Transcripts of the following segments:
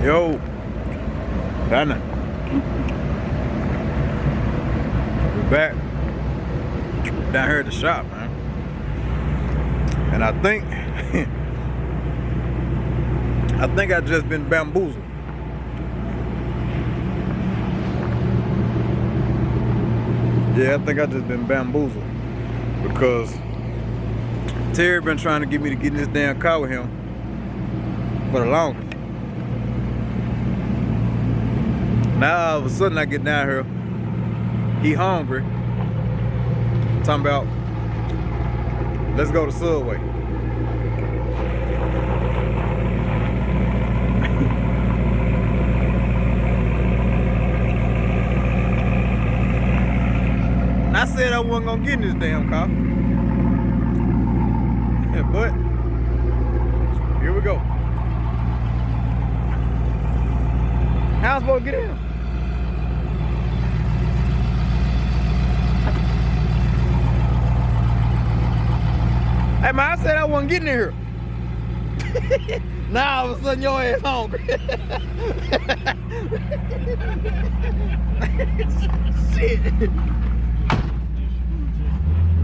Yo, Dana. We're back down here at the shop, man. And I think I just been bamboozled. Yeah, I think I just been bamboozled because Terry been trying to get me to get in this damn car with him for the longest. Now all of a sudden I get down here, he hungry, talking about, let's go to Subway. And I said I wasn't gonna get in this damn car. But here we go. How am I supposed to get in? Hey man, I said I wasn't getting in here. Now all of a sudden your ass hungry. Shit.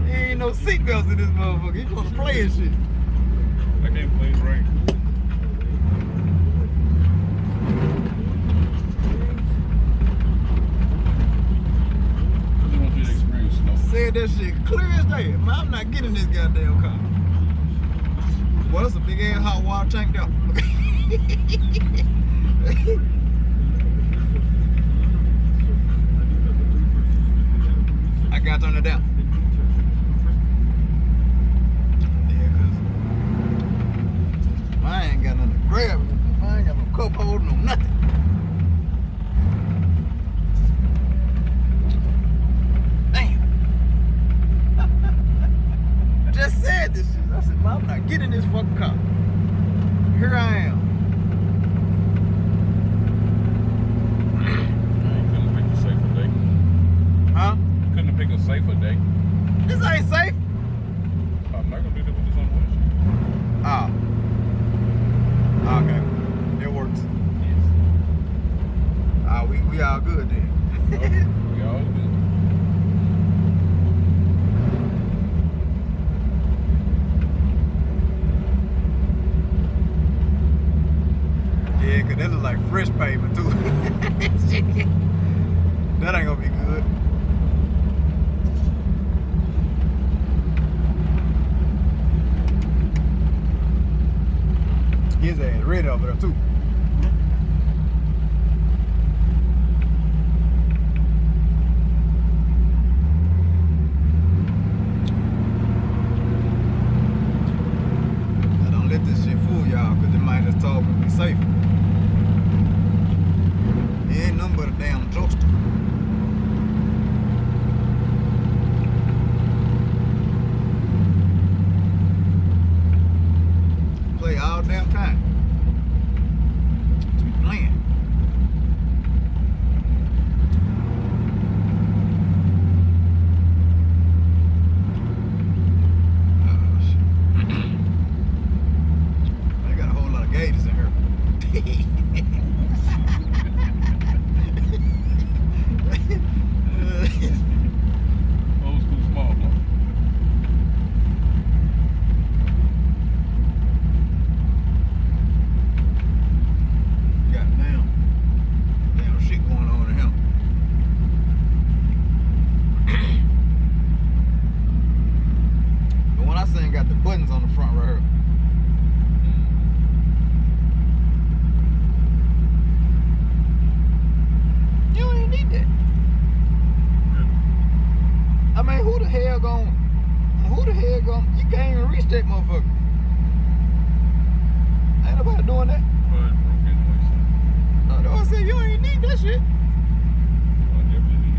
There ain't no seatbelts in this motherfucker. You gonna play and shit. I can't play it right. Said that shit clear as day. Man, I'm not getting this goddamn car. Well, that's a big ass hot water tank though. I gotta turn it down. Yeah, cause I ain't got nothing to grab. I ain't got no cup holder, no nothing. Just said this shit. I said, well, I'm not getting this fucking car. Here I am. Couldn't pick a safer day. Huh? Couldn't pick a safer day. This ain't safe. I'm not gonna do that with this on Ah. Okay. It works. Yes. Ah, we all good then. Okay. We all good. Yeah, cause that look like fresh pavement too. That ain't gonna be good. His ass ready over there too. Now don't let this shit fool y'all, cause it might have told me we safe. It ain't nothing but a damn toaster. Play all damn time. Just be playing. Oh shit. They got a whole lot of gauges in here. Old school small block. Goddamn. Damn shit going on in him. The one I seen got the buttons on the front right here. You don't even need that. I mean, who the hell gon' you can't even reach that motherfucker. Ain't nobody doing that. But it broke anyway, so No, I said you don't even need that shit. I definitely need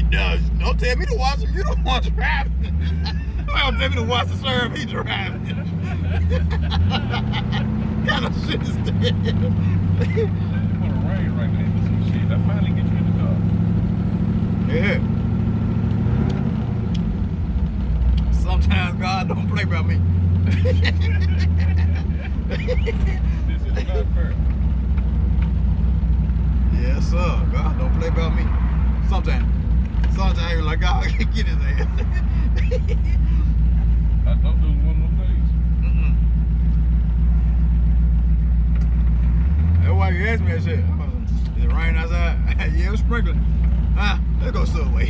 Don't tell me to watch him. You don't want to drive. Don't tell me to watch the sheriff. He driving. Kind of shit is that? It's gonna rain right now. Some shit. I finally get you in the car. Yeah. Sometimes God don't play about me. This is not fair. Yes, sir. God don't play about me. Sometimes you're like, God, get his ass. I thought there was one of them days. That's why you asked me that shit. Is it raining outside? Yeah, it's sprinkling. Let's go Subway.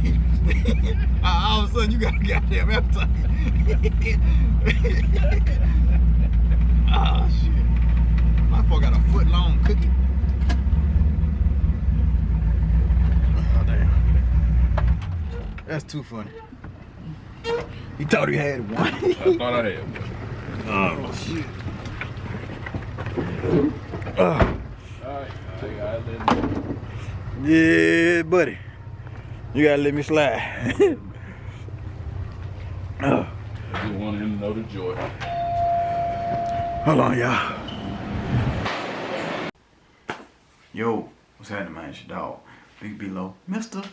All of a sudden, you got a goddamn appetite. Oh, shit. My fuck got a foot long cookie. Oh, damn. That's too funny. He thought he had one. I thought I had one. Oh, shit. Alright, Yeah, buddy. You gotta let me slide. I just wanted him to know the joy. Hold on, y'all. Yo, what's happening, man? It's your dog, Big Below, Mr.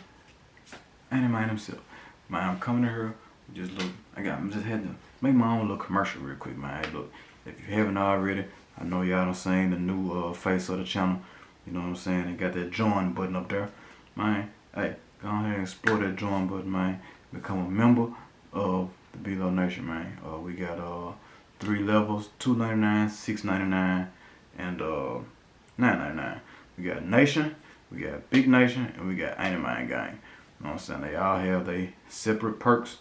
Man himself. Man, I'm coming to here. Just look, I'm just had to make my own little commercial real quick, man. Hey, look, if you haven't already, I know y'all done seen the new face of the channel. You know what I'm saying? They got that join button up there, man. Hey, go ahead and explore that join button, man. Become a member of the BeeloNation, man. We got 3 levels: $2.99, $6.99, and $9.99. We got Nation, we got Big Nation, and we got Ain't Mine Gang. You know what I'm saying? They all have their separate perks,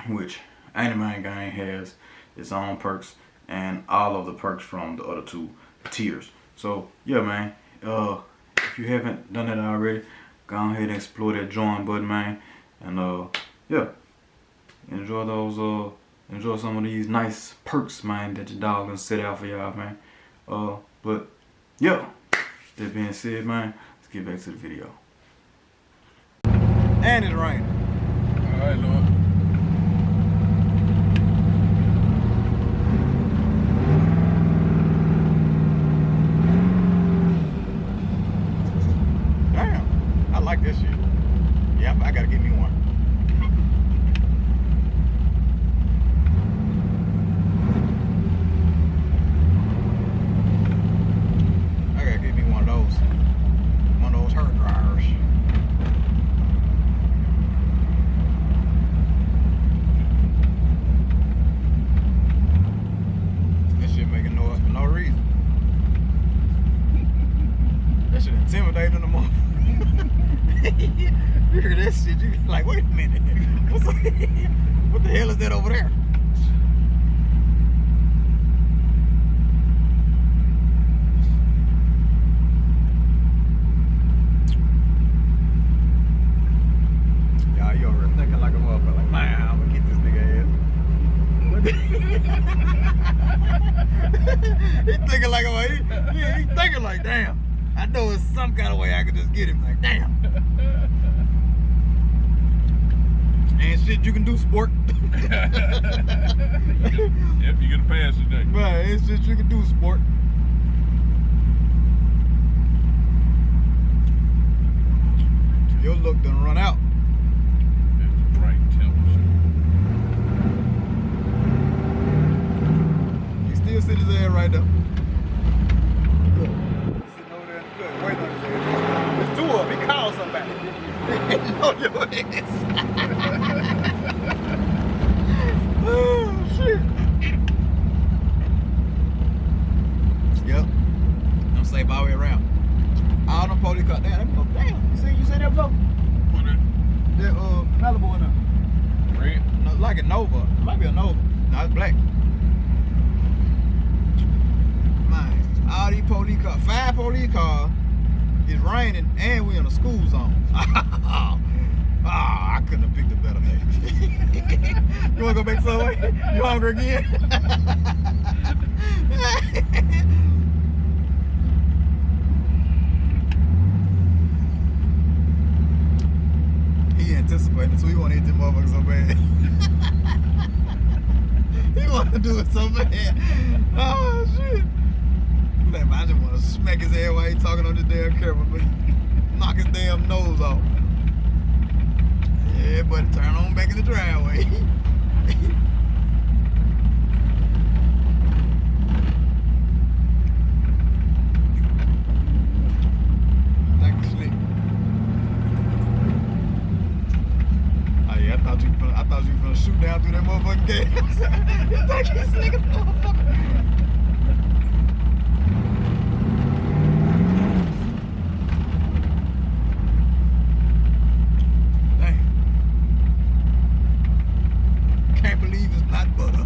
which Ain't Mine Gang has its own perks, and all of the perks from the other 2 tiers. So yeah, man, if you haven't done it already, go ahead and explore that join button, man, and yeah, enjoy those enjoy some of these nice perks, man, that your dog done set out for y'all, man. But yeah, that being said, man, let's get back to the video. And it's raining. Alright, Lord. I like this shit. Yeah, I gotta get me one. I gotta get me one of those. One of those hair dryers. This shit making noise for no reason. That shit intimidating the motherfucker. You hear that shit, you like, wait a minute. What the hell is that over there? Y'all, you over there thinking like a motherfucker, like, man, I'm gonna get this nigga ass. He thinking like he thinking like, damn. I know it's some kind of way I could just get him. Like, damn. Ain't shit you can do, sport. Yep, you get a pass today. Man, ain't shit you can do, sport. Your look done run out. It's the right temperature. You still sit his ass right there. Look, sitting over there in the cut, waiting on his ass. There's 2 of them. He called somebody. Know your ass. Oh, shit. Yep. I'm safe all the way around. All them police cars. Damn, damn. You see that before? What it? That Malibu in there. Red? No, like a Nova. It might be a Nova. No, it's black. Man, all these police cars, 5 police cars. It's raining and we in a school zone. I couldn't have picked a better day. You wanna go back Subway? You hungry again? button, so he wanna hit them motherfuckers so bad. He wanna do it so bad. Oh shit. Man, I just wanna smack his head while he talking on this damn camera, but knock his damn nose off. Yeah, buddy, turn on back in the driveway. I thought you were gonna shoot down through that motherfucking gate. You think he's nigga motherfucker? Damn. Can't believe it's not butter.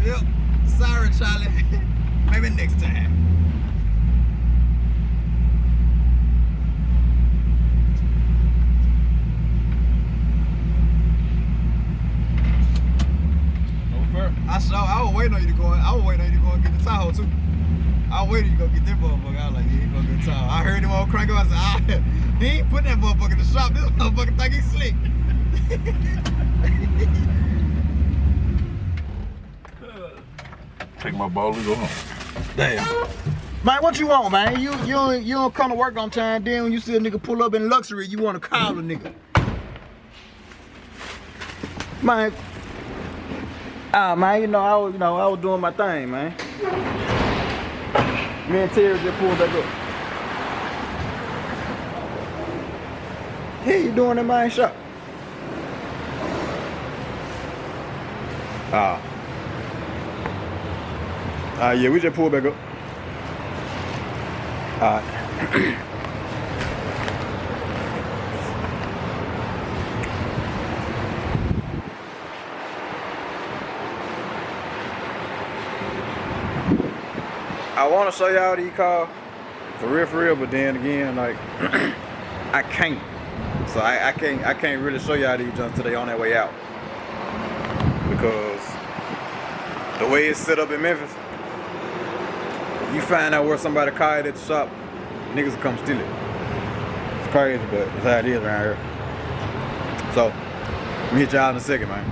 Yep. Sorry, Charlie. Maybe next time. No fair. I was waiting on you to go. I was waiting on you to go and get the Tahoe too. I was waiting to go get that motherfucker. I was like, yeah, he gonna get the Tahoe. I heard him all crank up. I said, he ain't putting that motherfucker in the shop. This motherfucker think he's slick. Take my ball and go home. Damn. Man, what you want, man? You don't come to work on time. Then when you see a nigga pull up in luxury, you want to call a nigga. Man, man, I was doing my thing, man. Me and Terry just pulled back up. Hey, you doing in my shop? Yeah, we just pulled back up. I want to show y'all these cars for real, but then again, like I can't. So I can't really show y'all these junks today on their way out because the way it's set up in Memphis. You find out where somebody car at the shop, niggas will come steal it. It's crazy, but that's how it is around here. So, I'm hit y'all in a second, man.